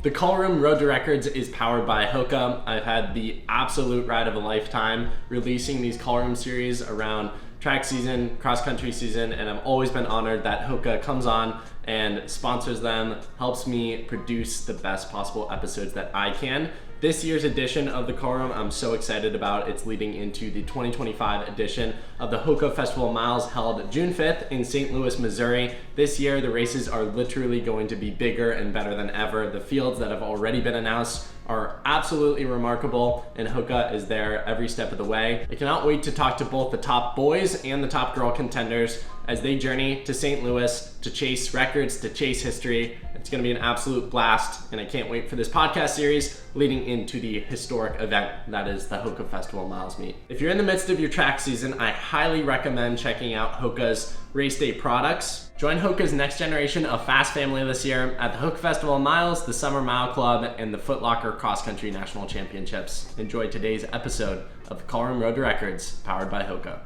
The Call Room Road to Records is powered by HOKA. I've had the absolute ride of a lifetime releasing these Call Room series around track season, cross country season, and I've always been honored that HOKA comes on and sponsors them, helps me produce the best possible episodes that I can. This year's edition of the Call Room, I'm so excited about. It's leading into the 2025 edition of the HOKA Festival of Miles, held June 5th in St. Louis, Missouri. This year, the races are literally going to be bigger and better than ever. The fields that have already been announced are absolutely remarkable, and HOKA is there every step of the way. I cannot wait to talk to both the top boys and the top girl contenders as they journey to St. Louis to chase records, to chase history. It's going to be an absolute blast, and I can't wait for this podcast series leading into the historic event that is the HOKA Festival of Miles meet. If you're in the midst of your track season, I highly recommend checking out HOKA's race day products. Join HOKA's next generation of fast family this year at the HOKA Festival of Miles, the Summer Mile Club, and the Foot Locker Cross Country National Championships. Enjoy today's episode of the Call Room Road to Records, powered by HOKA.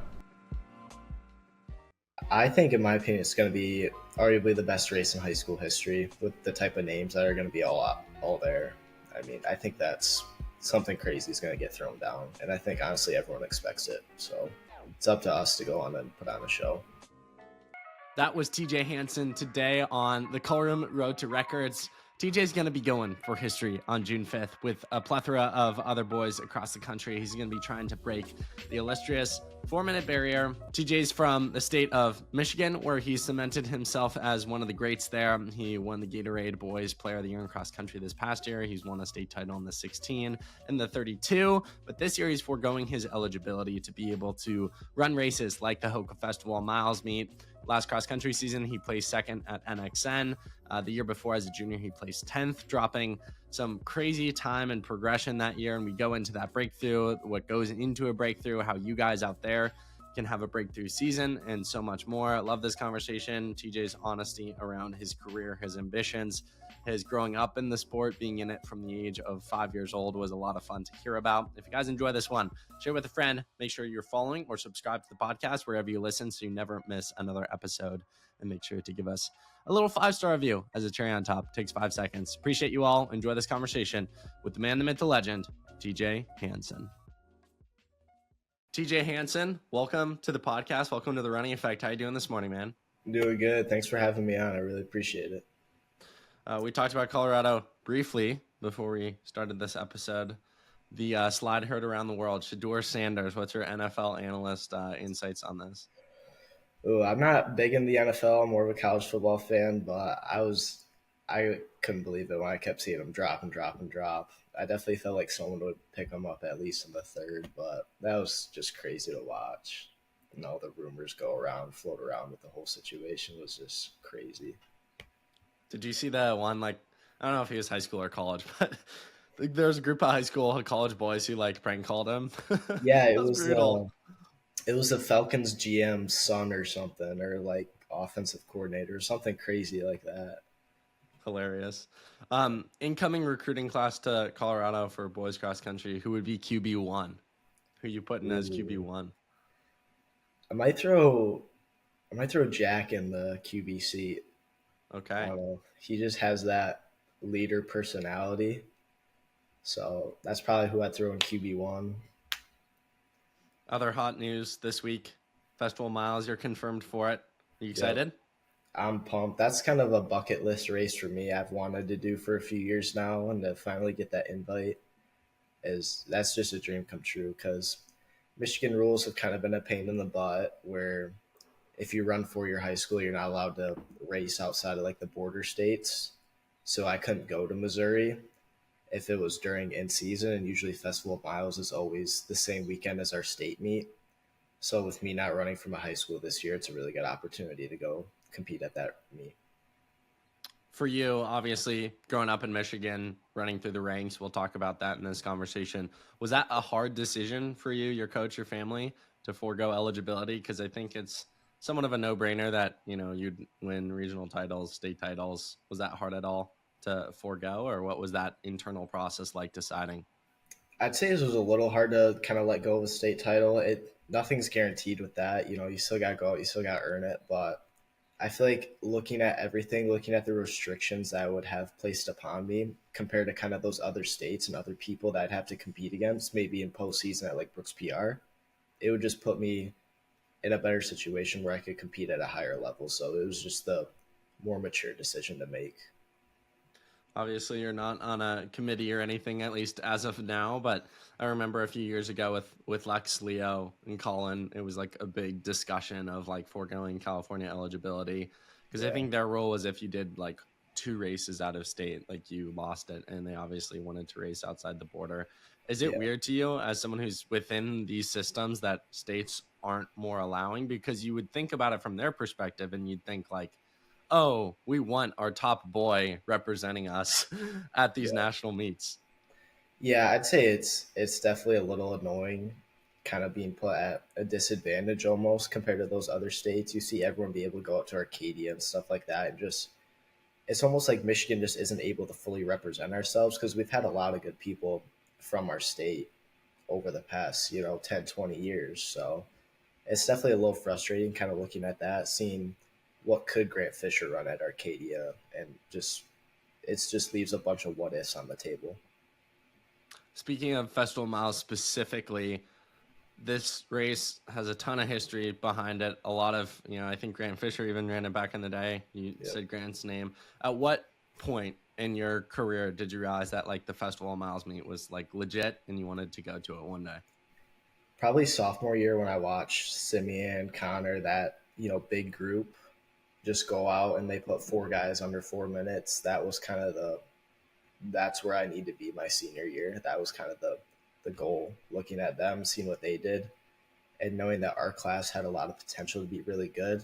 I think, in my opinion, it's going to be arguably the best race in high school history with the type of names that are going to be all there. I mean, I think that's something crazy is going to get thrown down, and I think, honestly, everyone expects it. So it's up to us to go on and put on a show. That was TJ Hansen today on the Call Room Road to Records. TJ's going to be going for history on June 5th with a plethora of other boys across the country. He's going to be trying to break the illustrious 4-minute barrier. TJ's from the state of Michigan, where he cemented himself as one of the greats there. He won the Gatorade Boys Player of the Year in cross country this past year. He's won a state title in the 16 and the 32, but this year he's foregoing his eligibility to be able to run races like the HOKA Festival of Miles meet. Last cross country season, he placed second at NXN. The year before, as a junior, he placed 10th, dropping some crazy time and progression that year. And we go into that breakthrough, what goes into a breakthrough, how you guys out there can have a breakthrough season, and so much more. I love this conversation. TJ's honesty around his career, his ambitions, his growing up in the sport, being in it from the age of 5 years old was a lot of fun to hear about. If you guys enjoy this one, share with a friend. Make sure you're following or subscribe to the podcast wherever you listen so you never miss another episode. And make sure to give us a little 5-star review as a cherry on top. It takes 5 seconds. Appreciate you all. Enjoy this conversation with the man, the myth, the legend, TJ Hansen. TJ Hansen, welcome to the podcast. Welcome to the Running Effect. How you doing this morning, man? Doing good. Thanks for having me on. I really appreciate it. We talked about Colorado briefly before we started this episode. The slide heard around the world. Shedeur Sanders, what's your NFL analyst insights on this? Ooh, I'm not big in the NFL. I'm more of a college football fan, but I couldn't believe it when I kept seeing him drop and drop and drop. I definitely felt like someone would pick him up at least in the third, but that was just crazy to watch. And all the rumors float around with the whole situation was just crazy. Did you see that one? I don't know if he was high school or college, but there's a group of high school, college boys who prank called him. Yeah, it was brutal. It was the Falcons GM's son or something, or offensive coordinator or something crazy like that. Hilarious. Incoming recruiting class to Colorado for boys cross country. Who would be QB1? Who you putting as QB1? I might throw Jack in the QB seat. Okay. I don't know. He just has that leader personality. So that's probably who I'd throw in QB1. Other hot news this week. Festival of Miles, you're confirmed for it. Are you excited? Yep. I'm pumped. That's kind of a bucket list race for me. I've wanted to do for a few years now, and to finally get that invite that's just a dream come true, because Michigan rules have kind of been a pain in the butt where if you run for your high school, you're not allowed to race outside of the border states. So I couldn't go to Missouri if it was during in season, and usually Festival of Miles is always the same weekend as our state meet. So with me not running from a high school this year, it's a really good opportunity to go compete at that meet. For you, obviously, growing up in Michigan, running through the ranks, we'll talk about that in this conversation. Was that a hard decision for you, your coach, your family, to forego eligibility? Because I think it's somewhat of a no-brainer that, you'd win regional titles, state titles. Was that hard at all to forego, or what was that internal process like deciding? I'd say it was a little hard to kind of let go of a state title. Nothing's guaranteed with that. You still got to go out, you still got to earn it. But I feel like looking at everything, looking at the restrictions that I would have placed upon me compared to kind of those other states and other people that I'd have to compete against, maybe in postseason at like Brooks PR, it would just put me in a better situation where I could compete at a higher level. So it was just the more mature decision to make. Obviously, you're not on a committee or anything, at least as of now. But I remember a few years ago with Lex, Leo, and Colin, it was like a big discussion of like foregoing California eligibility, because I Yeah. think their rule was if you did like two races out of state, like you lost it, and they obviously wanted to race outside the border. Is it Yeah. weird to you as someone who's within these systems that states aren't more allowing? Because you would think about it from their perspective, and you'd think like, oh, we want our top boy representing us at these Yeah. national meets. Yeah, I'd say it's definitely a little annoying kind of being put at a disadvantage almost compared to those other states. You see everyone be able to go out to Arcadia and stuff like that and just it's almost like Michigan just isn't able to fully represent ourselves because we've had a lot of good people from our state over the past, 10, 20 years. So it's definitely a little frustrating kind of looking at that, seeing what could Grant Fisher run at Arcadia and just leaves a bunch of what ifs on the table. Speaking of Festival Miles specifically, this race has a ton of history behind it. A lot of, I think Grant Fisher even ran it back in the day. You Yep. said Grant's name. At what point in your career did you realize that like the Festival of Miles meet was like legit and you wanted to go to it one day? Probably sophomore year when I watched Simeon, Connor, that, big group just go out and they put four guys under 4 minutes. That was kind of that's where I need to be my senior year. That was kind of the goal, looking at them, seeing what they did, and knowing that our class had a lot of potential to be really good.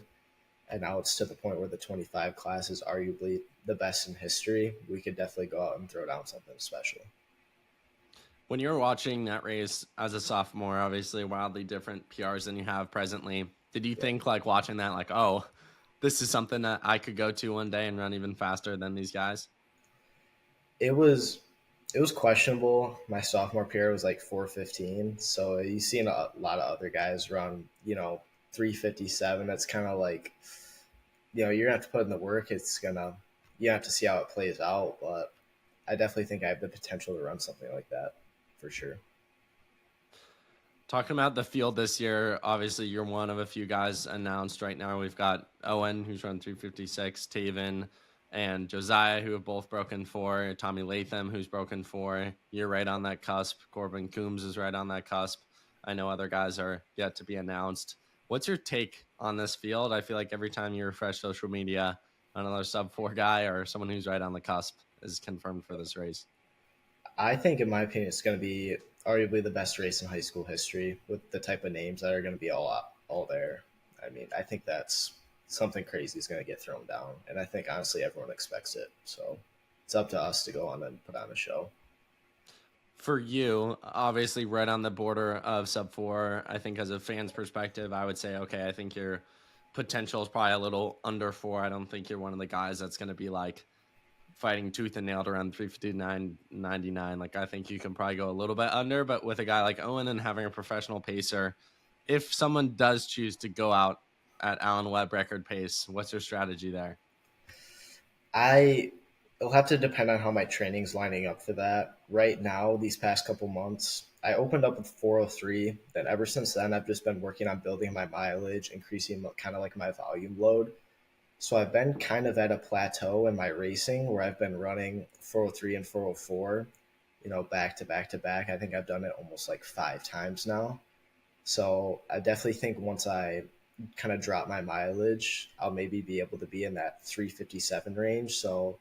And now it's to the point where the 25 class is arguably the best in history. We could definitely go out and throw down something special. When you were watching that race as a sophomore, obviously wildly different PRs than you have presently, did you think like watching that, like, oh, this is something that I could go to one day and run even faster than these guys? It was questionable. My sophomore PR was like 4:15, so you've seen a lot of other guys run 3:57. That's kind of like you're gonna have to put in the work. You have to see how it plays out, but I definitely think I have the potential to run something like that for sure. Talking about the field this year, obviously you're one of a few guys announced right now. We've got Owen, who's run 3:56, Taven and Josiah, who have both broken 4, Tommy Latham, who's broken 4. You're right on that cusp. Corbin Coombs is right on that cusp. I know other guys are yet to be announced. What's your take on this field? I feel like every time you refresh social media, another Sub-4 guy or someone who's right on the cusp is confirmed for this race. I think, in my opinion, it's going to be arguably the best race in high school history with the type of names that are going to be all there. I mean, I think that's something crazy is going to get thrown down, and I think honestly everyone expects it. So it's up to us to go on and put on a show. For you, obviously right on the border of Sub-4, I think as a fan's perspective, I would say, okay, I think your potential is probably a little under 4. I don't think you're one of the guys that's going to be like fighting tooth and nail around 3:59.99. Like I think you can probably go a little bit under, but with a guy like Owen and having a professional pacer, if someone does choose to go out at Allen Webb record pace, what's your strategy there? It'll have to depend on how my training's lining up for that. Right now, these past couple months, I opened up with 403. Then ever since then, I've just been working on building my mileage, increasing kind of like my volume load. So I've been kind of at a plateau in my racing where I've been running 403 and 404, back to back to back. I think I've done it almost like 5 times now. So I definitely think once I kind of drop my mileage, I'll maybe be able to be in that 357 range. So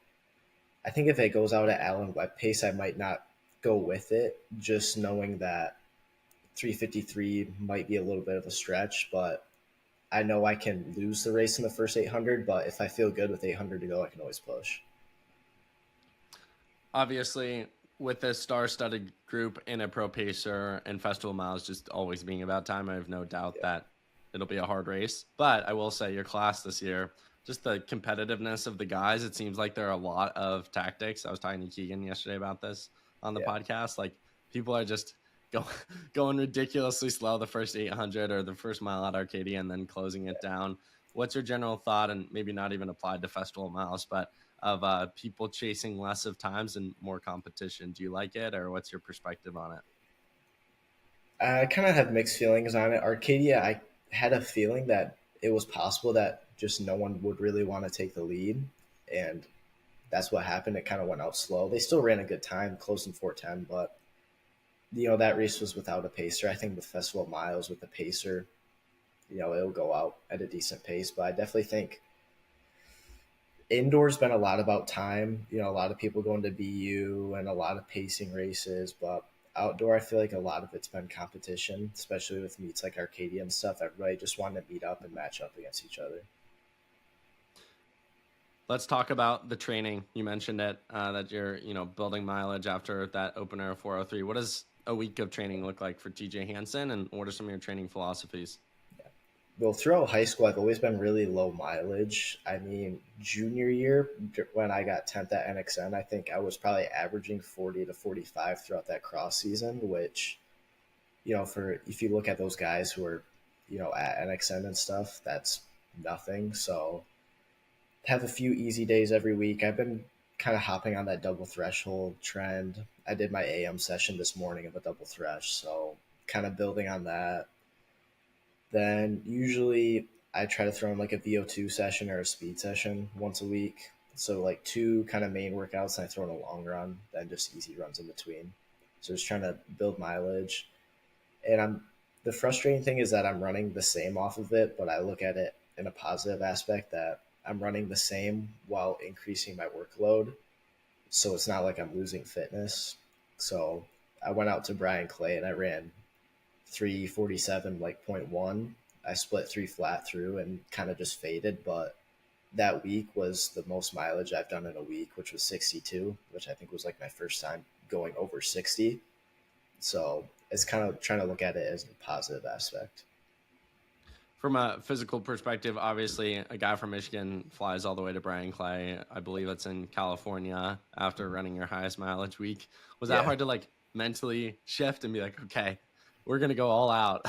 I think if it goes out at Allen Webb pace, I might not go with it, just knowing that 353 might be a little bit of a stretch, but I know I can lose the race in the first 800, but if I feel good with 800 to go, I can always push. Obviously, with this star-studded group in a pro pacer and Festival Miles just always being about time, I have no doubt that it'll be a hard race. But I will say your class this year, just the competitiveness of the guys, it seems like there are a lot of tactics. I was talking to Keegan yesterday about this on the podcast. Like people are just going ridiculously slow the first 800 or the first mile at Arcadia and then closing it down. what's your general thought, and maybe not even applied to Festival of Miles, but of people chasing less of times and more competition? Do you like it, or what's your perspective on it? I kind of have mixed feelings on it. Arcadia, I had a feeling that it was possible that just no one would really want to take the lead, and that's what happened. It kind of went out slow. They still ran a good time, close in 4:10, but that race was without a pacer. I think with Festival of Miles with the pacer, it'll go out at a decent pace. But I definitely think indoors been a lot about time. A lot of people going to BU and a lot of pacing races, but outdoor, I feel like a lot of it's been competition, especially with meets like Arcadia and stuff. Everybody just wanted to meet up and match up against each other. Let's talk about the training. You mentioned it, that you're, building mileage after that opener of 4:03. What does a week of training look like for TJ Hansen, and what are some of your training philosophies? Well, throughout high school, I've always been really low mileage. I mean, junior year, when I got 10th at NXN, I think I was probably averaging 40 to 45 throughout that cross season, which, for if you look at those guys who are, at NXN and stuff, that's nothing. So have a few easy days every week. I've been kind of hopping on that double threshold trend. I did my AM session this morning of a double thresh, so kind of building on that. Then usually I try to throw in like a VO2 session or a speed session once a week. So like two kind of main workouts, and I throw in a long run, then just easy runs in between. So just trying to build mileage. And the frustrating thing is that I'm running the same off of it, but I look at it in a positive aspect that I'm running the same while increasing my workload. So it's not like I'm losing fitness. So I went out to Brian Clay and I ran 347 like 0.1. I split 3 flat through and kind of just faded, but that week was the most mileage I've done in a week, which was 62, which I think was like my first time going over 60. So it's kind of trying to look at it as a positive aspect. From a physical perspective, obviously, a guy from Michigan flies all the way to Brian Clay. I believe it's in California after running your highest mileage week. Was that Yeah. hard to like mentally shift and be like, okay, we're gonna go all out,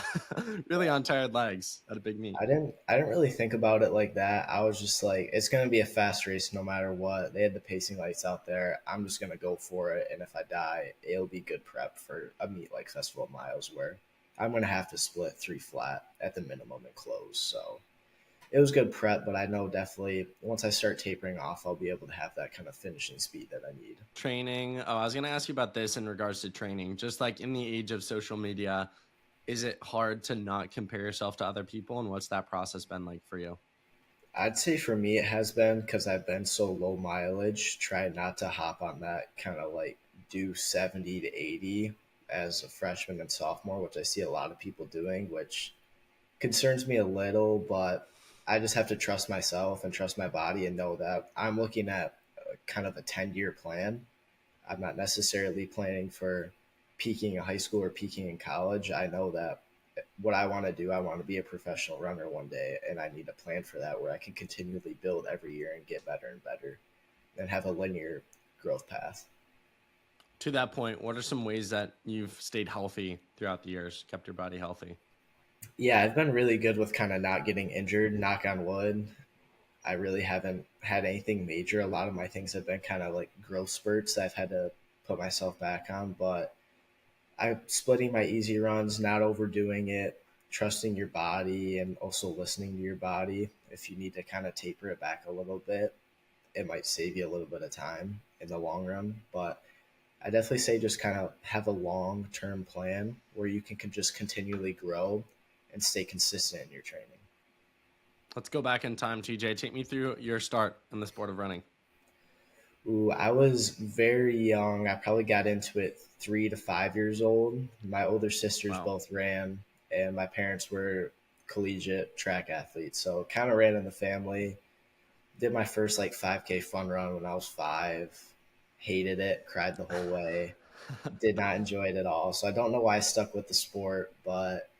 really on tired legs at a big meet? I didn't really think about it like that. I was just like, it's gonna be a fast race no matter what. They had the pacing lights out there. I'm just gonna go for it, and if I die, it'll be good prep for a meet like Festival of Miles where I'm gonna have to split 3 flat at the minimum and close. So it was good prep, but I know definitely once I start tapering off, I'll be able to have that kind of finishing speed that I need. Training. Oh, I was gonna ask you about this in regards to training. Just like in the age of social media, is it hard to not compare yourself to other people, and what's that process been like for you? I'd say for me, it has been because I've been so low mileage, try not to hop on that kind of like do 70 to 80 as a freshman and sophomore, which I see a lot of people doing, which concerns me a little, but I just have to trust myself and trust my body and know that I'm looking at kind of a 10-year plan. I'm not necessarily planning for peaking in high school or peaking in college. I know that what I want to do, I want to be a professional runner one day, and I need a plan for that where I can continually build every year and get better and better and have a linear growth path. To that point, what are some ways that you've stayed healthy throughout the years, kept your body healthy? Yeah, I've been really good with kind of not getting injured, knock on wood. I really haven't had anything major. A lot of my things have been kind of like growth spurts that I've had to put myself back on, but I'm splitting my easy runs, not overdoing it, trusting your body, and also listening to your body. If you need to kind of taper it back a little bit, it might save you a little bit of time in the long run. But I definitely say just kind of have a long term plan where you can just continually grow and stay consistent in your training. Let's go back in time, TJ. Take me through your start in the sport of running. Ooh, I was very young. I probably got into it 3 to 5 years old. My older sisters Wow. both ran, and my parents were collegiate track athletes. So kind of ran in the family. Did my first like 5K fun run when I was 5. Hated it, cried the whole way. Did not enjoy it at all. So I don't know why I stuck with the sport, but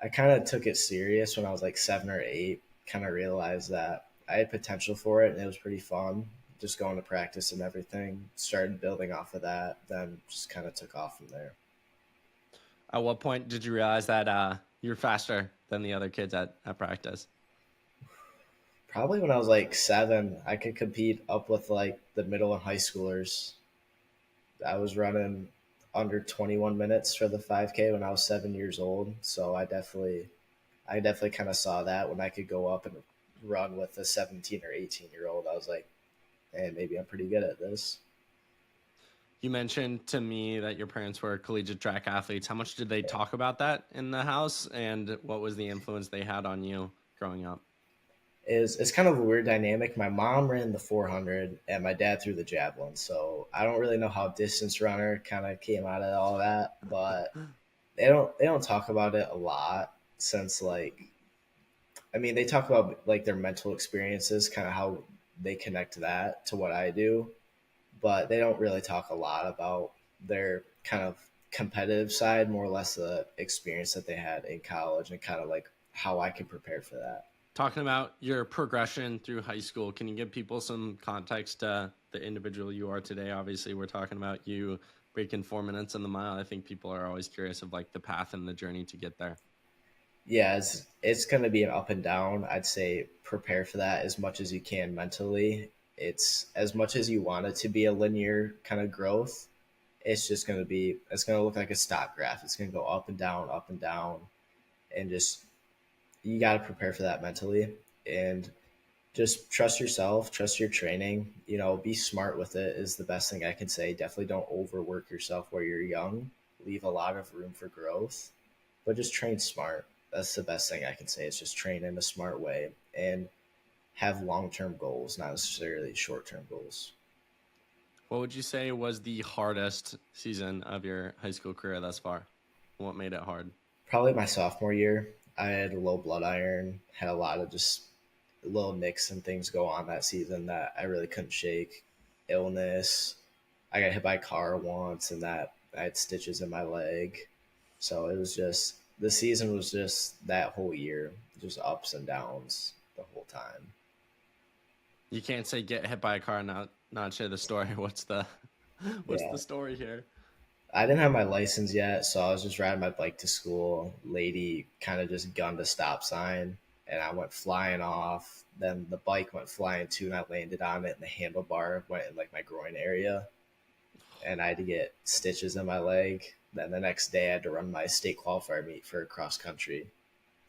I kind of took it serious when I was like 7 or 8. Kind of realized that I had potential for it, and it was pretty fun. Just going to practice and everything. Started building off of that, then just kind of took off from there. At what point did you realize that you're faster than the other kids at practice? Probably when I was like 7, I could compete up with like the middle and high schoolers. I was running under 21 minutes for the 5K when I was 7 years old. So I definitely kind of saw that when I could go up and run with a 17 or 18-year-old. I was like, hey, maybe I'm pretty good at this. You mentioned to me that your parents were collegiate track athletes. How much did they Yeah. talk about that in the house, and what was the influence they had on you growing up? It's kind of a weird dynamic. My mom ran the 400 and my dad threw the javelin. So I don't really know how distance runner kind of came out of all that, but they don't talk about it a lot since like I mean they talk about like their mental experiences, kind of how they connect that to what I do, but they don't really talk a lot about their kind of competitive side, more or less the experience that they had in college and kind of like how I can prepare for that. Talking about your progression through high school, can you give people some context to the individual you are today? Obviously, we're talking about you breaking 4 minutes in the mile. I think people are always curious of like the path and the journey to get there. Yeah, it's going to be an up and down. I'd say prepare for that as much as you can mentally. It's as much as you want it to be a linear kind of growth. It's going to look like a stock graph. It's going to go up and down, and just you got to prepare for that mentally and just trust yourself, trust your training. Be smart with it is the best thing I can say. Definitely don't overwork yourself where you're young. Leave a lot of room for growth, but just train smart. That's the best thing I can say. Is just train in a smart way and have long term goals, not necessarily short term goals. What would you say was the hardest season of your high school career thus far? What made it hard? Probably my sophomore year. I had a low blood iron, had a lot of just little nicks and things go on that season that I really couldn't shake. Illness. I got hit by a car once, and that I had stitches in my leg. So it was just the season was just that whole year, just ups and downs the whole time. You can't say get hit by a car and not share the story. What's the Yeah. story here? I didn't have my license yet, so I was just riding my bike to school. Lady kind of just gunned a stop sign, and I went flying off. Then the bike went flying too, and I landed on it, and the handlebar went in like my groin area, and I had to get stitches in my leg. Then the next day, I had to run my state qualifier meet for cross country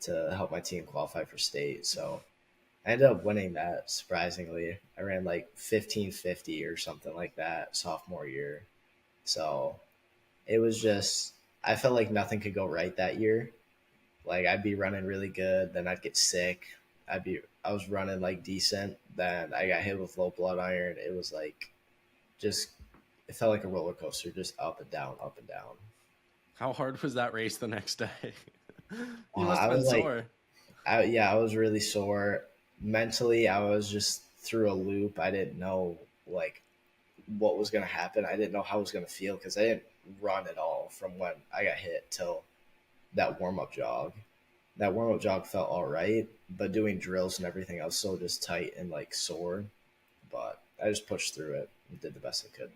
to help my team qualify for state. So I ended up winning that surprisingly. I ran like 15:50 or something like that sophomore year. So it was just I felt like nothing could go right that year. Like I'd be running really good, then I'd get sick. I was running like decent, then I got hit with low blood iron. It was like just it felt like a roller coaster, just up and down, up and down. How hard was that race the next day? You must I have been was like, sore. yeah, I was really sore. Mentally, I was just through a loop. I didn't know like what was going to happen. I didn't know how I was going to feel because I didn't run at all from when I got hit till that warm up jog. That warm up jog felt all right, but doing drills and everything, I was so just tight and like sore. But I just pushed through it and did the best I could.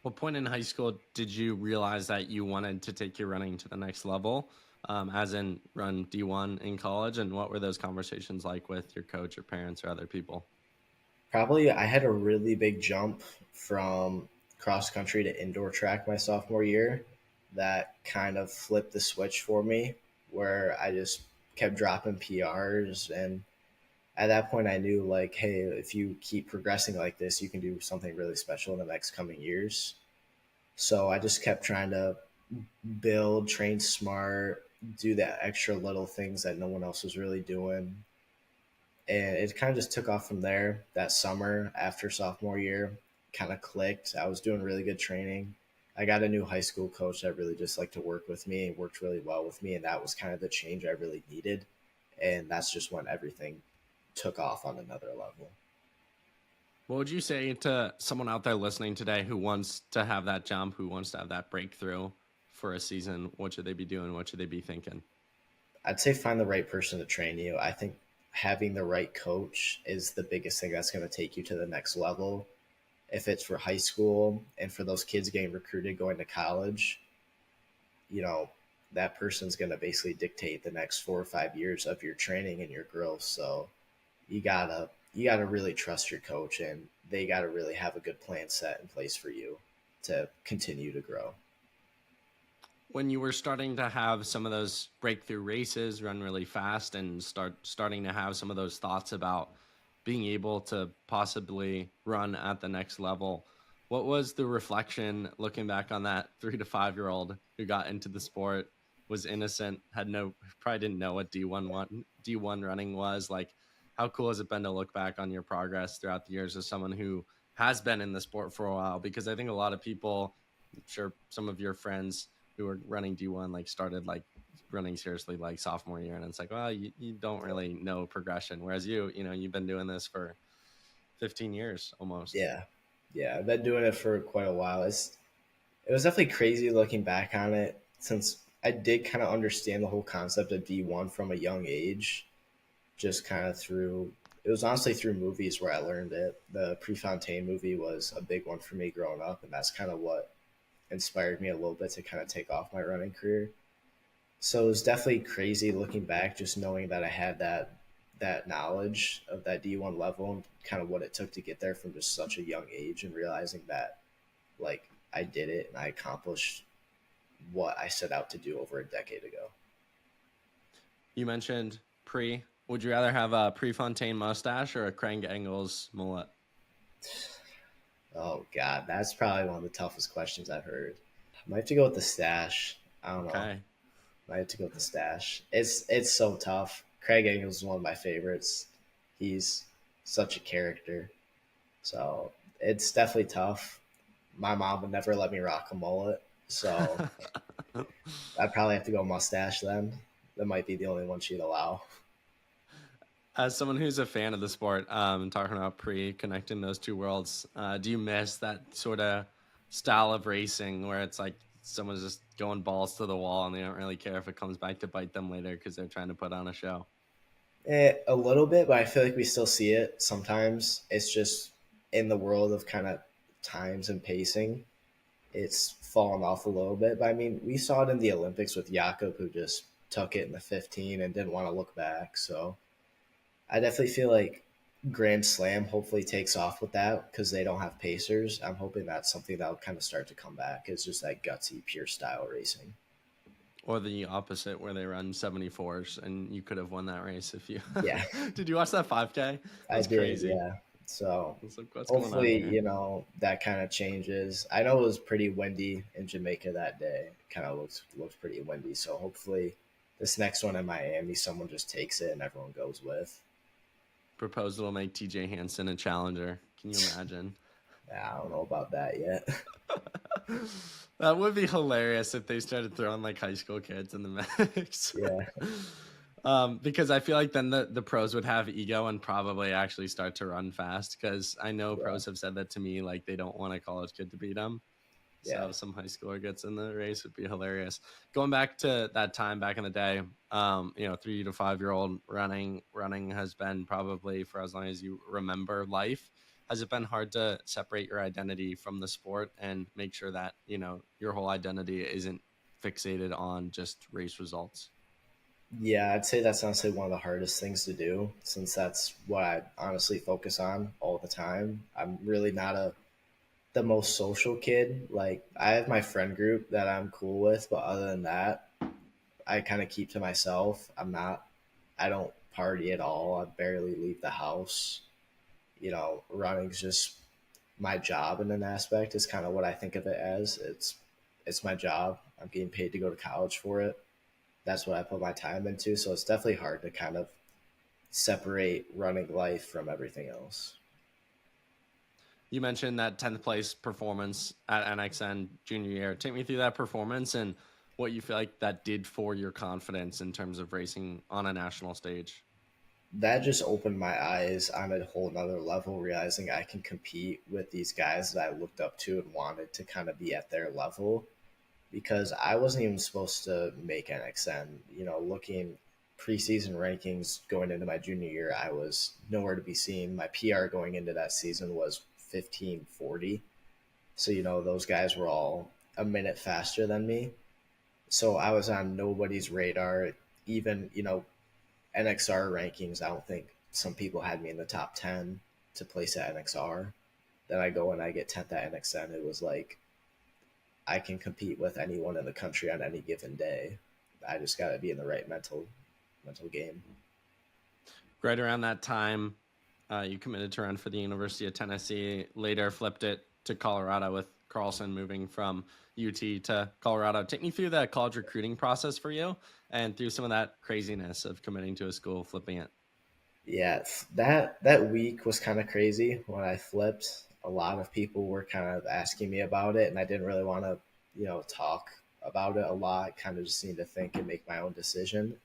What point in high school did you realize that you wanted to take your running to the next level, as in run D1 in college? And what were those conversations like with your coach or parents or other people? Probably I had a really big jump from cross country to indoor track my sophomore year that kind of flipped the switch for me where I just kept dropping PRs, and at that point I knew like hey, if you keep progressing like this you can do something really special in the next coming years. So I just kept trying to build, train smart, do the extra little things that no one else was really doing, and it kind of just took off from there. That summer after sophomore year kind of clicked. I was doing really good training. I got a new high school coach that really just liked to work with me and worked really well with me, and that was kind of the change I really needed. And that's just when everything took off on another level. What would you say to someone out there listening today who wants to have that jump, who wants to have that breakthrough for a season? What should they be doing? What should they be thinking? I'd say find the right person to train you. I think having the right coach is the biggest thing that's going to take you to the next level. If it's for high school and for those kids getting recruited going to college, you know, that person's going to basically dictate the next 4 or 5 years of your training and your growth. So you gotta really trust your coach, and they gotta really have a good plan set in place for you to continue to grow. When you were starting to have some of those breakthrough races, run really fast, and starting to have some of those thoughts about being able to possibly run at the next level, what was the reflection looking back on that 3 to 5 year old who got into the sport, was innocent, had no, probably didn't know what D1 running was? Like, how cool has it been to look back on your progress throughout the years as someone who has been in the sport for a while? Because I think a lot of people, I'm sure some of your friends who were running D1 like started like running seriously like sophomore year, and it's like, well, you don't really know progression, whereas you've been doing this for 15 years almost. Yeah, yeah, I've been doing it for quite a while. It was definitely crazy looking back on it, since I did kind of understand the whole concept of D1 from a young age, just kind of through. It was honestly through movies where I learned it. The Prefontaine movie was a big one for me growing up, and that's kind of what inspired me a little bit to kind of take off my running career. So it was definitely crazy looking back, just knowing that I had that knowledge of that D1 level and kind of what it took to get there from just such a young age, and realizing that like I did it and I accomplished what I set out to do over a decade ago. You mentioned pre. Would you rather have a Prefontaine mustache or a Craig Engels mullet? Oh God, that's probably one of the toughest questions I've heard. I might have to go with the stash. I don't know. Okay. I have to go with the stash. It's so tough. Craig Engels is one of my favorites. He's such a character. So it's definitely tough. My mom would never let me rock a mullet, so I'd probably have to go mustache then. That might be the only one she'd allow. As someone who's a fan of the sport, talking about pre, connecting those two worlds, do you miss that sort of style of racing where it's like someone's just going balls to the wall and they don't really care if it comes back to bite them later because they're trying to put on a show? A little bit, but I feel like we still see it sometimes. It's just in the world of kind of times and pacing, it's fallen off a little bit. But I mean, we saw it in the Olympics with Jakob, who just took it in the 15 and didn't want to look back. So I definitely feel like Grand Slam hopefully takes off with that because they don't have pacers. I'm hoping that's something that'll kind of start to come back. It's just that gutsy, pure style racing. Or the opposite, where they run 74s and you could have won that race if you. Yeah, Did you watch that 5K? I That's did. crazy. Yeah. So It's like, what's going on hopefully, here? that kind of changes. I know it was pretty windy in Jamaica that day. Kind of looks pretty windy. So hopefully, this next one in Miami, someone just takes it and everyone goes with. Proposal will make TJ Hansen a challenger. Can you imagine? Yeah, I don't know about that yet. That would be hilarious if they started throwing like high school kids in the mix. Yeah, Because I feel like then the pros would have ego and probably actually start to run fast. Because I know yeah, pros have said that to me, like they don't want a college kid to beat them. So yeah. if some high schooler gets in the race, would be hilarious. Going back to that time back in the day, 3 to 5 year old running has been probably for as long as you remember life. Has it been hard to separate your identity from the sport and make sure that, your whole identity isn't fixated on just race results? Yeah, I'd say that's honestly one of the hardest things to do, since that's what I honestly focus on all the time. I'm really not the most social kid. Like I have my friend group that I'm cool with, but other than that, I kind of keep to myself. I don't party at all. I barely leave the house. Running's just my job in an aspect is kind of what I think of it as. It's my job. I'm getting paid to go to college for it. That's what I put my time into. So it's definitely hard to kind of separate running life from everything else. You mentioned that 10th place performance at NXN junior year. Take me through that performance and what you feel like that did for your confidence in terms of racing on a national stage. That just opened my eyes on a whole nother level, realizing I can compete with these guys that I looked up to and wanted to kind of be at their level, because I wasn't even supposed to make NXN. Looking preseason rankings going into my junior year, I was nowhere to be seen. My PR going into that season was 15:40. So, those guys were all a minute faster than me. So I was on nobody's radar. Even, NXR rankings, I don't think some people had me in the top 10 to place at NXR. Then I go and I get 10th at NXN. It was like I can compete with anyone in the country on any given day. I just got to be in the right mental game. Right around that time, you committed to run for the University of Tennessee. Later, flipped it to Colorado with Carlson moving from UT to Colorado. Take me through the college recruiting process for you and through some of that craziness of committing to a school, flipping it. Yeah, that week was kind of crazy when I flipped. A lot of people were kind of asking me about it, and I didn't really want to, talk about it a lot. Kind of just need to think and make my own decision.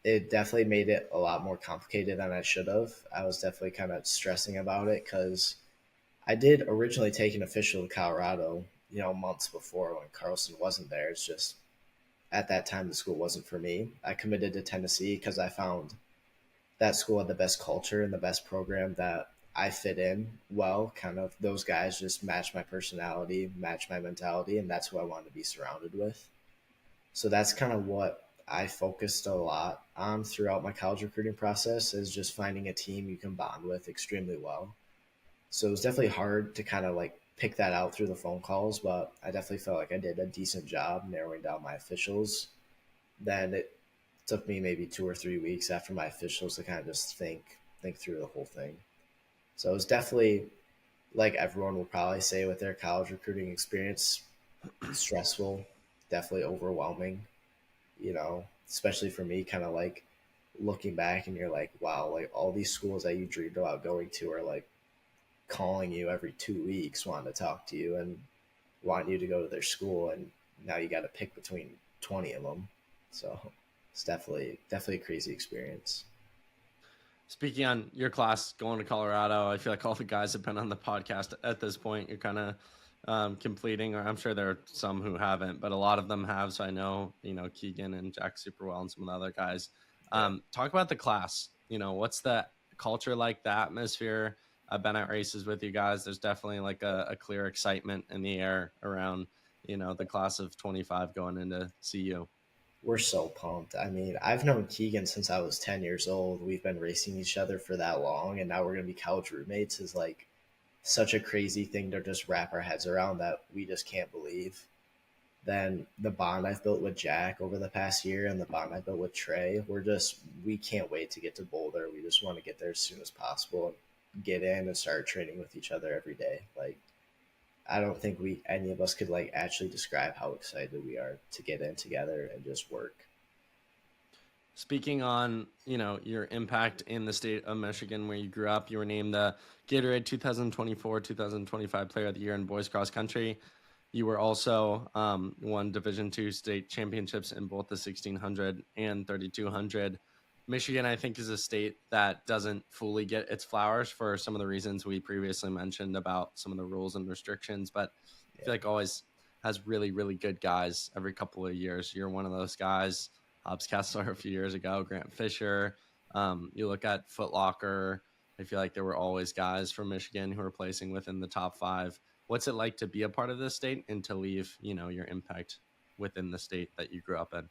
It definitely made it a lot more complicated than I should have. I was definitely kind of stressing about it because I did originally take an official to Colorado, months before when Carlson wasn't there. It's just at that time the school wasn't for me. I committed to Tennessee because I found that school had the best culture and the best program that I fit in well. Kind of those guys just match my personality, match my mentality, and that's who I wanted to be surrounded with. So that's kind of what I focused a lot on throughout my college recruiting process, is just finding a team you can bond with extremely well. So it was definitely hard to kind of like pick that out through the phone calls, but I definitely felt like I did a decent job narrowing down my officials. Then it took me maybe 2 or 3 weeks after my officials to kind of just think through the whole thing. So it was definitely, like everyone will probably say with their college recruiting experience, stressful, definitely overwhelming, especially for me, kind of like looking back and you're like, wow, like all these schools that you dreamed about going to are like calling you every 2 weeks, wanting to talk to you and want you to go to their school. And now you got to pick between 20 of them. So it's definitely a crazy experience. Speaking on your class going to Colorado, I feel like all the guys have been on the podcast at this point. You're kind of completing, or I'm sure there are some who haven't, but a lot of them have. So I know, Keegan and Jack super well and some of the other guys. Talk about the class. What's the culture like, the atmosphere? I've been at races with you guys. There's definitely like a clear excitement in the air around, the class of 25 going into CU. We're so pumped. I mean, I've known Keegan since I was 10 years old. We've been racing each other for that long, and now we're going to be college roommates is like such a crazy thing to just wrap our heads around that we just can't believe. Then the bond I've built with Jack over the past year and the bond I built with Trey, we can't wait to get to Boulder. We just want to get there as soon as possible and get in and start training with each other every day. Like, I don't think any of us could like actually describe how excited we are to get in together and just work. Speaking on, your impact in the state of Michigan where you grew up, you were named the Gatorade 2024-2025 Player of the Year in boys cross country. You were also won Division II state championships in both the 1600 and 3200. Michigan, I think, is a state that doesn't fully get its flowers for some of the reasons we previously mentioned about some of the rules and restrictions, but I feel like always has really, really good guys every couple of years. You're one of those guys. Hobbs Kessler a few years ago, Grant Fisher. You look at Foot Locker. I feel like there were always guys from Michigan who were placing within the top 5. What's it like to be a part of this state and to leave, your impact within the state that you grew up in?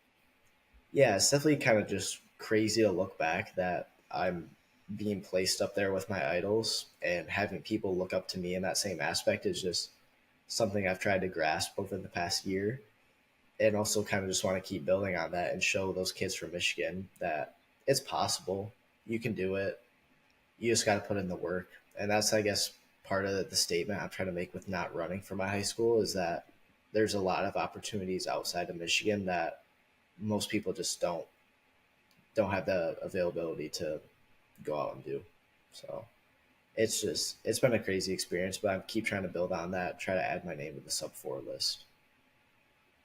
Yeah, it's definitely kind of just crazy to look back that I'm being placed up there with my idols, and having people look up to me in that same aspect is just something I've tried to grasp over the past year. And also kind of just want to keep building on that and show those kids from Michigan that it's possible. You can do it. You just got to put in the work. And that's, I guess, part of the statement I'm trying to make with not running for my high school, is that there's a lot of opportunities outside of Michigan that most people just don't have the availability to go out and do. So it's been a crazy experience, but I keep trying to build on that, try to add my name to the Sub-4 list.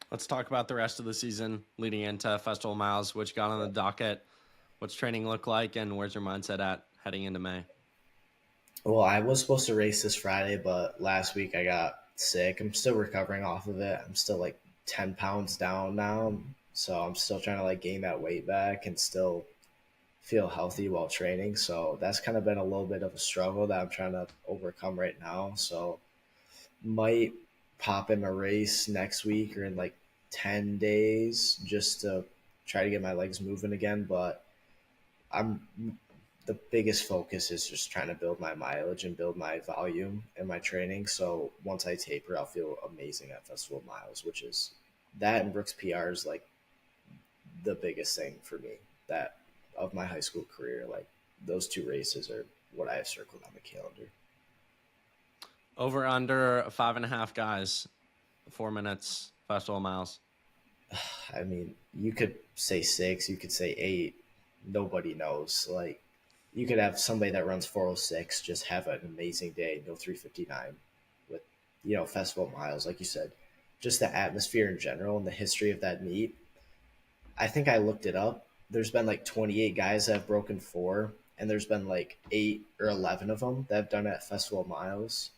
Let's talk about the rest of the season leading into Festival of Miles, which got on the docket. What's training look like, and where's your mindset at heading into May? Well, I was supposed to race this Friday, but last week I got sick. I'm still recovering off of it. I'm still like 10 pounds down now. So I'm still trying to like gain that weight back and still feel healthy while training. So that's kind of been a little bit of a struggle that I'm trying to overcome right now. So might pop in a race next week or in like 10 days just to try to get my legs moving again. But I'm the biggest focus is just trying to build my mileage and build my volume in my training. So once I taper, I'll feel amazing at Festival of Miles, which is that and Brooks PR is like the biggest thing for me that of my high school career. Like those two races are what I have circled on the calendar. Over under 5.5 guys, 4 minutes, Festival of Miles. I mean, you could say 6, you could say 8. Nobody knows. Like, you could have somebody that runs 406 just have an amazing day, go 359 with, Festival of Miles, like you said. Just the atmosphere in general and the history of that meet. I think I looked it up. There's been like 28 guys that have broken 4, and there's been like 8 or 11 of them that have done it at Festival of Miles.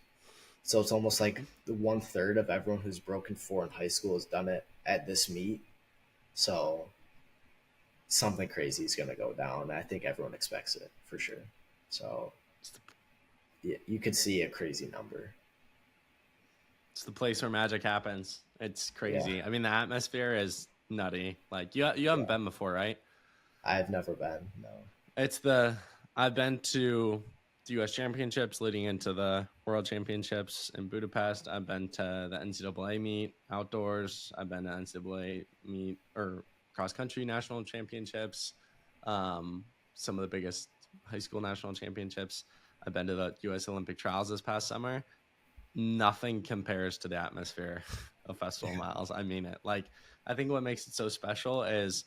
So it's almost like 1/3 of everyone who's broken 4 in high school has done it at this meet. So something crazy is going to go down. I think everyone expects it for sure. So yeah, you could see a crazy number. It's the place where magic happens. It's crazy. Yeah. I mean, the atmosphere is nutty. Like you haven't been before, right? I've never been. No. I've been to the U.S. Championships leading into the World Championships in Budapest. I've been to the NCAA meet outdoors. I've been to NCAA meet or cross country national championships. Some of the biggest high school national championships. I've been to the U.S. Olympic trials this past summer. Nothing compares to the atmosphere of Festival of Miles. I mean it. Like, I think what makes it so special is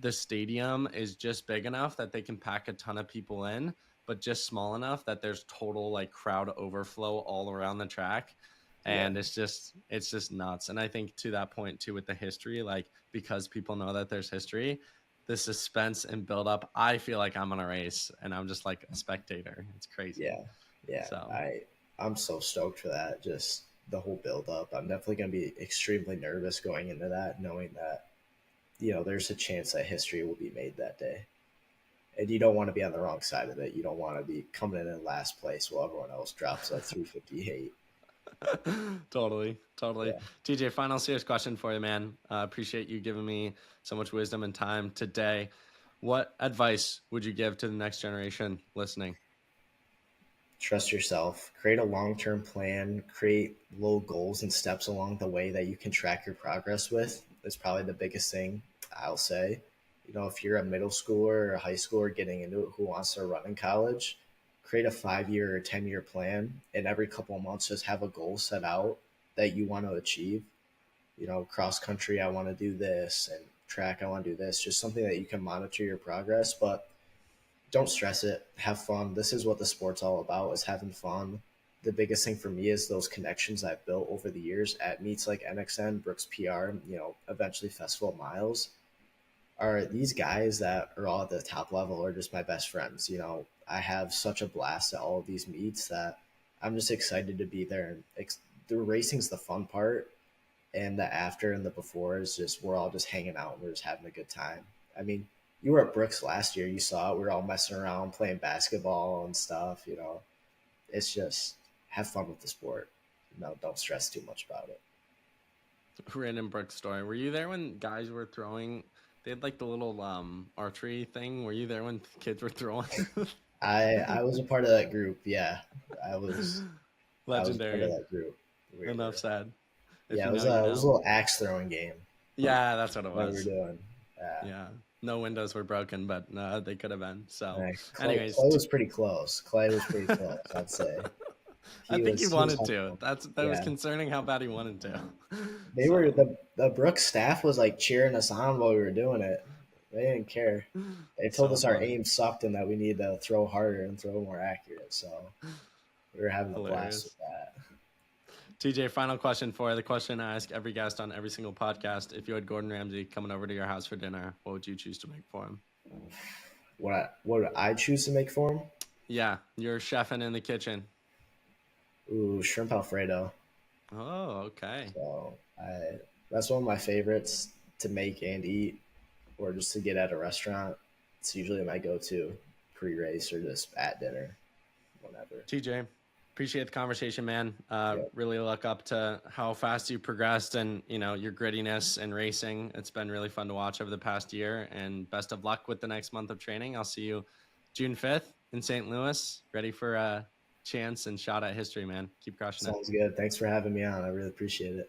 the stadium is just big enough that they can pack a ton of people in, but just small enough that there's total like crowd overflow all around the track. And it's just nuts. And I think to that point too, with the history, like because people know that there's history, the suspense and build up, I feel like I'm on a race and I'm just like a spectator. It's crazy. Yeah. So I'm so stoked for that. Just the whole build up. I'm definitely going to be extremely nervous going into that, knowing that, there's a chance that history will be made that day. And you don't want to be on the wrong side of it. You don't want to be coming in last place while everyone else drops at 358. Totally. Yeah. TJ, final serious question for you, man. Appreciate you giving me so much wisdom and time today. What advice would you give to the next generation listening? Trust yourself. Create a long-term plan. Create little goals and steps along the way that you can track your progress with. That's probably the biggest thing I'll say. If you're a middle schooler or a high schooler getting into it who wants to run in college, create a 5-year or 10-year plan, and every couple of months just have a goal set out that you want to achieve. Cross country, I want to do this, and track, I want to do this. Just something that you can monitor your progress, but don't stress it. Have fun. This is what the sport's all about, is having fun. The biggest thing for me is those connections I've built over the years at meets like NXN, Brooks PR, eventually Festival of Miles. Are these guys that are all at the top level are just my best friends. I have such a blast at all of these meets that I'm just excited to be there. And the racing's the fun part, and the after and the before is just we're all just hanging out and we're just having a good time. I mean, you were at Brooks last year. You saw it. We were all messing around, playing basketball and stuff. It's just have fun with the sport. Don't stress too much about it. Random Brooks story. Were you there when guys were throwing? They had like the little archery thing. Were you there when kids were throwing? I was a part of that group. Yeah, I was. Legendary. I was part of that group. Enough said. Yeah, it was a little axe throwing game. Yeah, that's what it was. We were doing. Yeah. No windows were broken, but they could have been. So, Clay was pretty close. I'd say. I think he wanted to. That was concerning how bad he wanted to. They were the Brooks staff was like cheering us on while we were doing it. They didn't care. They told us our aim sucked and that we needed to throw harder and throw more accurate. So we were having a blast with that. TJ, final question for you. The question I ask every guest on every single podcast. If you had Gordon Ramsay coming over to your house for dinner, what would you choose to make for him? What would I choose to make for him? Yeah, you're chefing in the kitchen. Ooh, shrimp Alfredo. Oh, okay. So that's one of my favorites to make and eat, or just to get at a restaurant. It's usually my go-to pre-race or just at dinner, whatever. TJ, appreciate the conversation, man. Really look up to how fast you progressed and, your grittiness and racing. It's been really fun to watch over the past year, and best of luck with the next month of training. I'll see you June 5th. in St. Louis. Ready for a chance and shot at history, man. Keep crushing it. Sounds good. Thanks for having me on. I really appreciate it.